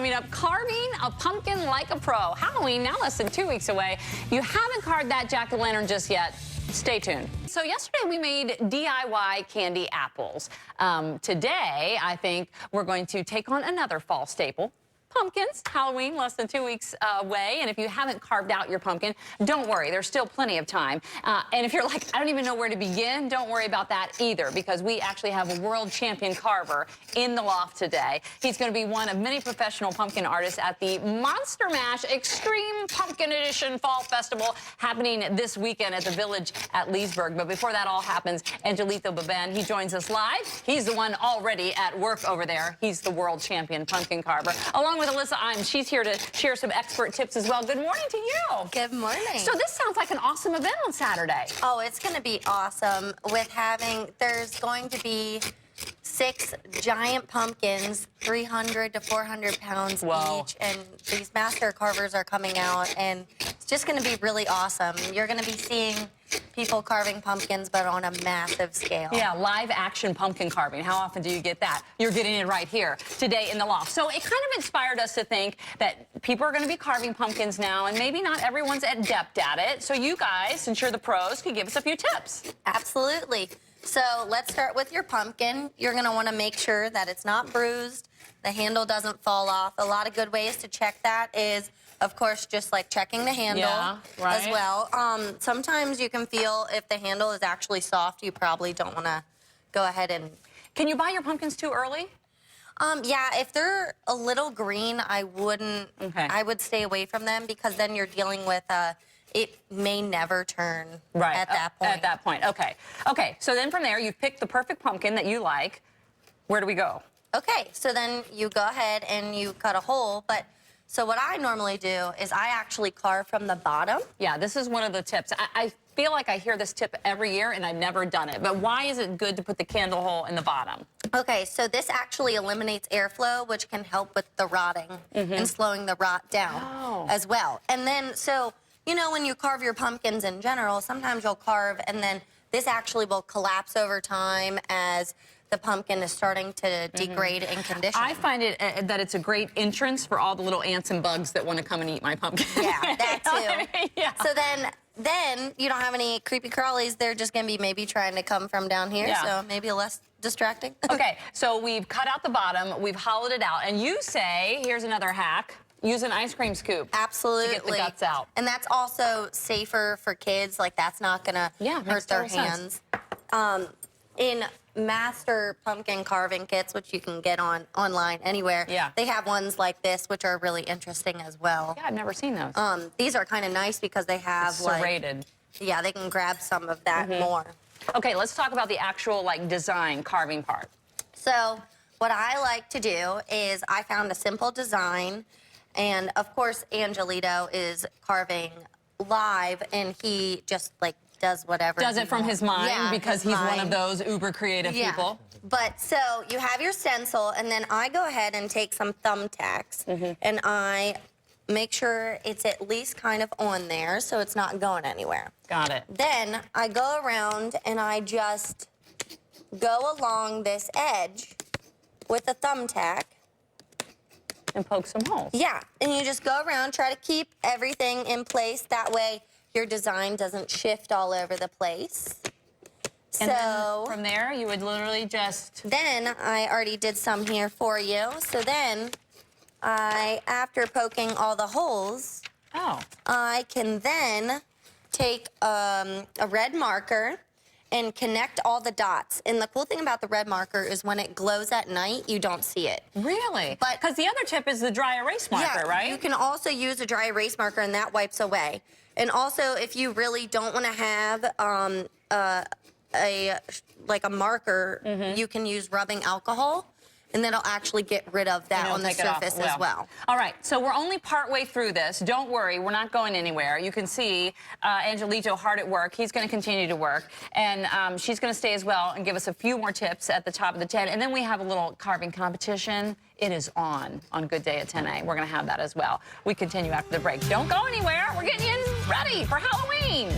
Coming up, carving a pumpkin like a pro. Halloween now less than 2 weeks away. If you haven't carved that jack-o'-lantern just yet, stay tuned. So yesterday we made DIY candy apples. Today, I think we're going to take on another fall staple. Pumpkins. Halloween less than 2 weeks away, and if you haven't carved out your pumpkin, don't worry, there's still plenty of time. And if you're like, I don't even know where to begin, don't worry about that either, because we actually have a world champion carver in the loft today. He's going to be one of many professional pumpkin artists at the Monster Mash Extreme Pumpkin Edition Fall Festival happening this weekend at the Village at Leesburg. But before that all happens, Angelito Baben, he joins us live. He's the one already at work over there. He's the world champion pumpkin carver. Along with Alyssa Imes, she's here to share some expert tips as well. Good morning to you. Good morning. So this sounds like an awesome event on Saturday. Oh, it's going to be awesome with there's going to be 6 giant pumpkins, 300 to 400 pounds each, and these master carvers are coming out, and it's just going to be really awesome. You're going to be seeing people carving pumpkins, but on a massive scale. Yeah, live action pumpkin carving. How often do you get that? You're getting it right here today in the loft. So it kind of inspired us to think that people are going to be carving pumpkins now, and maybe not everyone's adept at it. So you guys, since you're the pros, can give us a few tips. Absolutely. So let's start with your pumpkin. You're going to want to make sure that it's not bruised, the handle doesn't fall off. A lot of good ways to check that is, of course, just like checking the handle as well. Sometimes you can feel if the handle is actually soft, you probably don't want to go ahead and... Can you buy your pumpkins too early? Yeah, if they're a little green, I wouldn't. Okay. I would stay away from them because then you're dealing with it may never turn at that point. At that point, okay. Okay, so then from there, you've picked the perfect pumpkin that you like. Where do we go? Okay, so then you go ahead and you cut a hole, so what I normally do is I actually carve from the bottom. Yeah, this is one of the tips. I feel like I hear this tip every year, and I've never done it. But why is it good to put the candle hole in the bottom? Okay, so this actually eliminates airflow, which can help with the rotting and slowing the rot down as well. And then, so, you know, when you carve your pumpkins in general, sometimes you'll carve, and then this actually will collapse over time as the pumpkin is starting to degrade in condition. I find it that it's a great entrance for all the little ants and bugs that want to come and eat my pumpkin. Yeah, that too. Yeah. So then you don't have any creepy crawlies. They're just going to be maybe trying to come from down here, so maybe less distracting. Okay, so we've cut out the bottom, we've hollowed it out, and you say, here's another hack, use an ice cream scoop. Absolutely. To get the guts out. And that's also safer for kids. Like, that's not going to hurt their hands. In master pumpkin carving kits, which you can get online anywhere, they have ones like this, which are really interesting as well. Yeah, I've never seen those. These are kind of nice because they have serrated. Yeah, they can grab some of that more. Okay, let's talk about the actual design carving part. So what I like to do is I found a simple design, and of course Angelito is carving live, and he just does whatever. Does it from his mind because he's one of those uber creative people. But so you have your stencil, and then I go ahead and take some thumbtacks, and I make sure it's at least kind of on there so it's not going anywhere. Got it. Then I go around and I just go along this edge with a thumbtack. And poke some holes. Yeah, and you just go around, try to keep everything in place. That way your design doesn't shift all over the place. And then from there, you would literally just... Then I already did some here for you. So then after poking all the holes, I can then take a red marker and connect all the dots. And the cool thing about the red marker is when it glows at night, you don't see it. Really? Because the other tip is the dry erase marker, right? You can also use a dry erase marker, and that wipes away. And also, if you really don't want to have a marker, you can use rubbing alcohol, and that'll actually get rid of that on the surface as well. All right, so we're only partway through this. Don't worry, we're not going anywhere. You can see Angelito hard at work. He's going to continue to work, and she's going to stay as well and give us a few more tips at the top of the 10. And then we have a little carving competition. It is on Good Day at 10 a.m. We're going to have that as well. We continue after the break. Don't go anywhere. We're getting you ready for Halloween.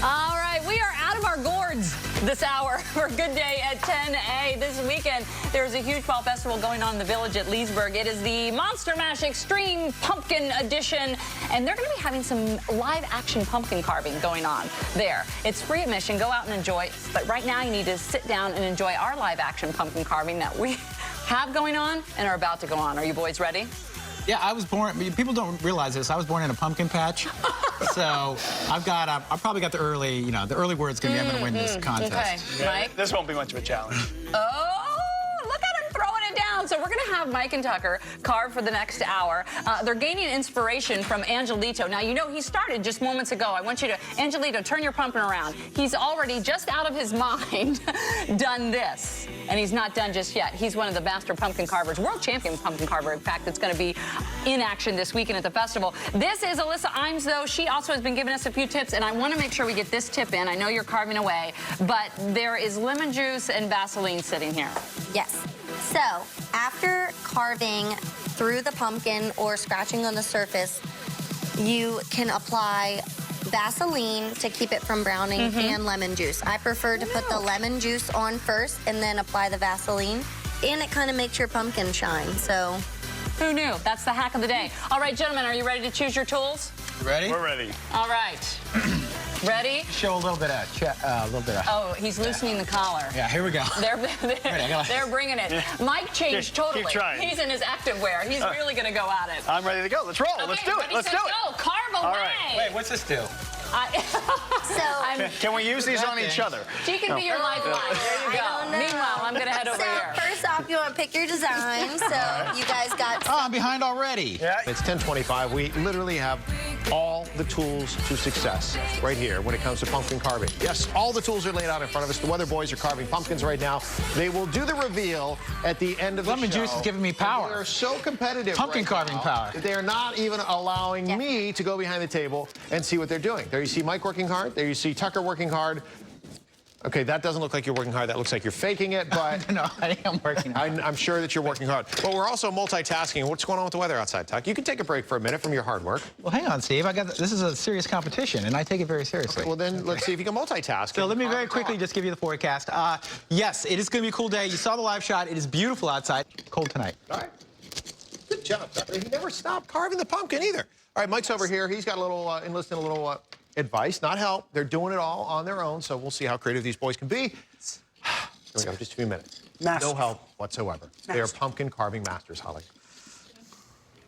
All right, we are out of our gourds. this hour for Good Day at 10A. This weekend, there's a huge fall festival going on in the Village at Leesburg. It is the Monster Mash Extreme Pumpkin Edition, and they're going to be having some live-action pumpkin carving going on there. It's free admission. Go out and enjoy it. But right now, you need to sit down and enjoy our live-action pumpkin carving that we have going on and are about to go on. Are you boys ready? Yeah, I was born, people don't realize this, I was born in a pumpkin patch. So I've got, I probably got the early, the early word's gonna be, I'm gonna win this contest. Okay, Yeah, Mike? this won't be much of a challenge. Oh, look at him throwing it down. So we're going to have Mike and Tucker carve for the next hour. They're gaining inspiration from Angelito. Now, you know, he started just moments ago. I want you to, Angelito, turn your pumpkin around. He's already, just out of his mind, done this. And he's not done just yet. He's one of the master pumpkin carvers, world champion pumpkin carver, in fact, that's going to be in action this weekend at the festival. This is Alyssa Imes, though. She also has been giving us a few tips, and I want to make sure we get this tip in. I know you're carving away, but there is lemon juice and Vaseline sitting here. Yes. So after carving through the pumpkin or scratching on the surface, you can apply Vaseline to keep it from browning and lemon juice. I prefer to put the lemon juice on first and then apply the Vaseline, and it kind of makes your pumpkin shine. So Who knew? That's the hack of the day. All right, gentlemen, are you ready to choose your tools? You ready? We're ready. All right. Ready? Show a little bit of, Oh, he's loosening the collar. yeah, here we go. They're bringing it. Mike changed Keep totally. trying. He's in his active wear. He's really going to go at it. I'm ready to go. Let's roll. Let's do it. Ready, Let's set, do it. Go. Carve away. All right. Wait, what's this do? so Can we use these on each other? She can be your lifeline. There you go. I don't know. Meanwhile, I'm going to head over So here. first off, you want to pick your design. So you guys got. Oh, I'm behind already. Yeah. It's 10:25. We literally have all the tools to success right here when it comes to pumpkin carving. Yes, all the tools are laid out in front of us. The Weather Boys are carving pumpkins right now. They will do the reveal at the end of the Lemon show. juice is giving me power. They're so competitive. Pumpkin right carving now power. that They're not even allowing me to go behind the table and see what they're doing. There you see Mike working hard. There you see Tucker working hard. Okay, that doesn't look like you're working hard. That looks like you're faking it, but No, I am working on it. I'm sure that you're working hard. But we're also multitasking. What's going on with the weather outside, Tuck? You can take a break for a minute from your hard work. Well, hang on, Steve. This is a serious competition, and I take it very seriously. Well, then let's see if you can multitask. So let me very quickly just give you the forecast. Yes, it is going to be a cool day. You saw the live shot. It is beautiful outside. Cold tonight. All right. Good job, Tucker. He never stopped carving the pumpkin either. All right, Mike's over here. He's got a little, enlisting a little advice, not help. They're doing it all on their own, so we'll see how creative these boys can be. Here we go, just a few minutes. Master. No help whatsoever. They are pumpkin carving masters, Holly.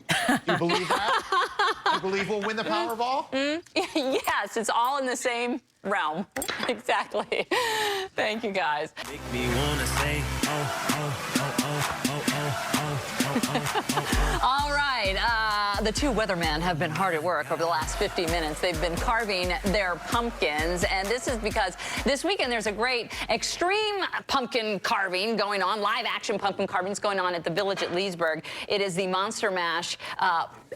Do you believe that? You believe we'll win the Powerball? Yes, it's all in the same realm. Exactly. Thank you, guys. Make me wanna say, oh, oh, oh, oh, oh, oh, oh, oh, oh. All right, the two weathermen have been hard at work over the last 50 minutes. They've been carving their pumpkins, and this is because this weekend there's a great extreme pumpkin carving going on, live action pumpkin carvings going on at the Village at Leesburg. It is the Monster Mash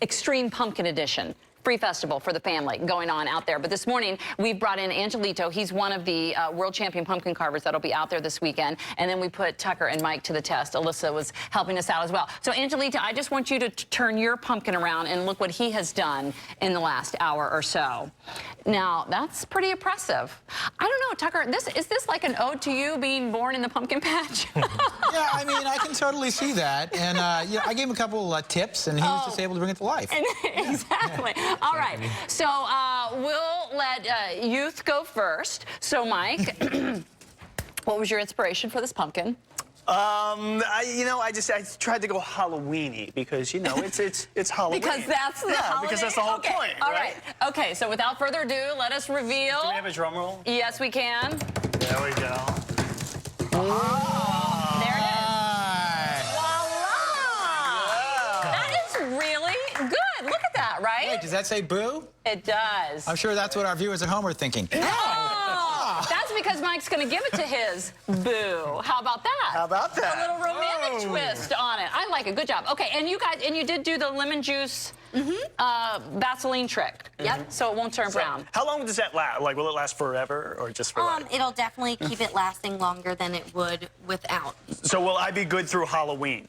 Extreme Pumpkin Edition. Free festival for the family going on out there. But this morning, we've brought in Angelito. He's one of the world champion pumpkin carvers that'll be out there this weekend. And then we put Tucker and Mike to the test. Alyssa was helping us out as well. So, Angelito, I just want you to turn your pumpkin around and look what he has done in the last hour or so. Now, that's pretty impressive. I don't know, Tucker, is this like an ode to you being born in the pumpkin patch? Yeah, I mean, I can totally see that. And, yeah, I gave him a couple tips, and he was just able to bring it to life. Exactly. All right. So we'll let youth go first. So, Mike, what was your inspiration for this pumpkin? I tried to go Halloween-y because, it's Halloween. Because that's the holiday? because that's the whole Okay, point, all right. Okay, so without further ado, let us reveal. Do we have a drum roll? Yes, we can. There we go. There it is. Voila! That is really good. Look at that, right? Wait, does that say boo? It does. I'm sure that's what our viewers at home are thinking. Oh, that's because Mike's going to give it to his boo. How about that? How about that? A little romantic twist on it. I like it. Good job. Okay, and you guys, you did do the lemon juice Vaseline trick. Yep. So it won't turn brown. How long does that last? Like, will it last forever or just for like? It'll definitely keep it lasting longer than it would without. So will I be good through Halloween?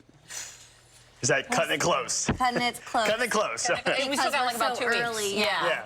Is that cutting it close? Cutting it close. Cutting it close. We still got like about 2 weeks. early, Yeah. Yeah.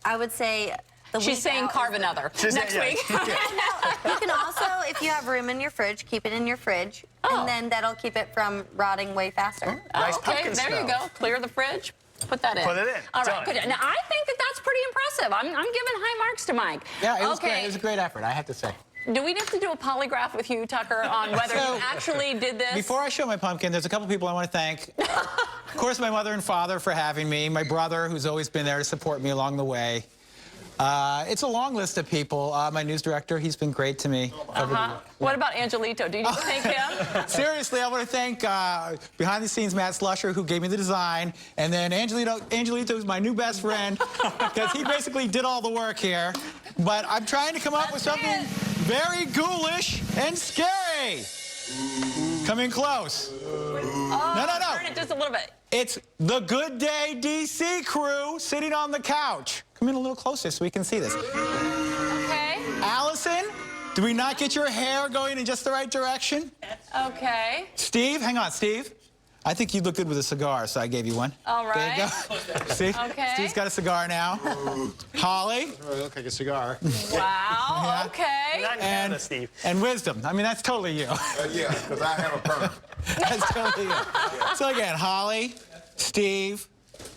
I would say The She's week saying out carve is- another She's next saying- week. You can also, if you have room in your fridge, keep it in your fridge, Oh. and then that'll keep it from rotting way faster. Nice okay, pumpkin there you smell. go. Clear the fridge. Put that in. Put it in. All right, Done. good. Now, I think that that's pretty impressive. I'm giving high marks to Mike. Yeah, it was okay. great. It was a great effort, I have to say. Do we have to do a polygraph with you, Tucker, on whether So, you actually did this? Before I show my pumpkin, there's a couple people I want to thank. Of course, my mother and father for having me, my brother, who's always been there to support me along the way. It's a long list of people. My news director, he's been great to me. What about Angelito? Do you need to thank him? Seriously, I want to thank behind the scenes Matt Slusher, who gave me the design, and then Angelito is my new best friend because he basically did all the work here. But I'm trying to come up with something very ghoulish and scary. Coming close. No. Turn it just a little bit. It's the Good Day DC crew sitting on the couch. Come in a little closer so we can see this. Okay. Allison, do we not get your hair going in just the right direction? Okay. Steve, hang on, Steve. I think you look good with a cigar, so I gave you one. All There you right. go. See? Okay. Steve's got a cigar now. Holly. Oh, you look like a cigar. Wow. Yeah. Okay. Not in Canada, Steve. And wisdom. I mean, that's totally you. Yeah, because I have a perm. That's totally you. So again, Holly, Steve,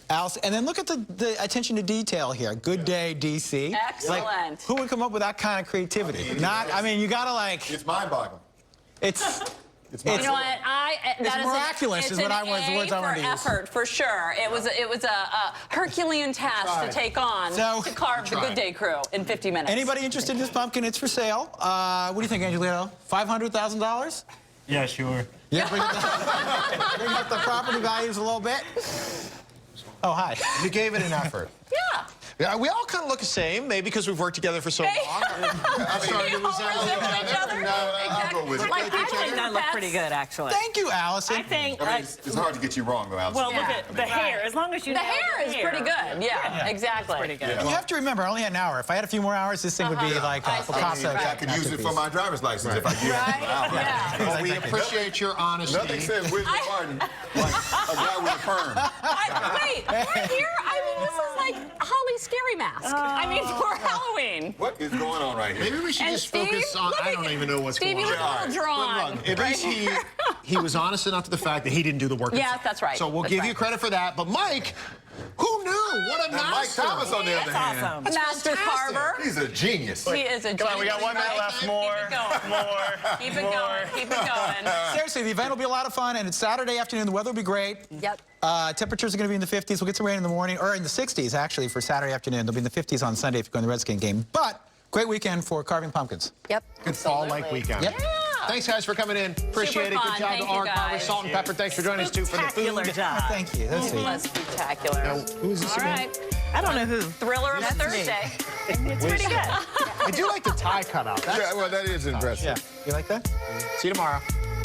Allison, and then look at the attention to detail here. Good Day, DC. Excellent. Like, who would come up with that kind of creativity? Not, I mean, you gotta like, It's mind-boggling. it's You know what? That is miraculous is what I was- the words I wanted to use. effort for sure. It was a Herculean task to take on So- to carve the Good Day crew in 50 minutes. Anybody interested in this pumpkin? It's for sale. What do you think, Angelito? $500,000? Yeah, sure. Yeah, bring up the property values a little bit. Oh, hi. You gave it an effort. Yeah. Yeah, we all kind of look the same, maybe because we've worked together for so long. I'm starting to We all resemble resemble each each other. other. No, I'll go with it. Like, I think that looked pretty good, actually. Thank you, Allison. I think, I mean, it's hard to get you wrong, though, Allison. well, look at the hair. As long as you The nail hair is pretty good. Yeah, exactly. Pretty good. You have to remember, I only had an hour. If I had a few more hours, this thing would be like I a see. Picasso. I could use it for my driver's license if I give Right? it out. Yeah. Well, we appreciate your honesty. Nothing says Wisdom Martin like a guy with a perm. Wait, right here? I mean, this is like Holly's scary mask. I mean, for Halloween. What is going on right here? Maybe we should And just Steve, focus on. look I at don't you. even know what's Steve, going you on. look a little drawn. At least he was honest enough to the fact that he didn't do the work. Yeah, himself. that's right. So we'll That's give right. you credit for that. But Mike, who knew? What a And Mike master! Thomas, on the other That's hand, awesome. Master Carver. he's a genius. He is a Come on, we got 1 minute genius. left. More. Keep it going. More. Keep it going. Keep it going. Seriously, the event will be a lot of fun, and it's Saturday afternoon. The weather will be great. Yep. Temperatures are going to be in the 50s. We'll get some rain in the morning, or in the 60s, actually, for Saturday afternoon. They'll be in the 50s on Sunday if you go in the Redskin game. But great weekend for carving pumpkins. Yep. Good fall-like weekend. Yep. Thanks, guys, for coming in. Appreciate it. fun. Good job Thank to you, our Carver, guys. Salt and Pepper. Thanks for joining us, too, for the Spectacular food. job. Thank you. That's sweet. That's spectacular. Who is this All again? right. I don't know who. Thriller of a Thursday. It's pretty good. I do like the tie cutout. Yeah, well, that is impressive. Yeah. You like that? See you tomorrow.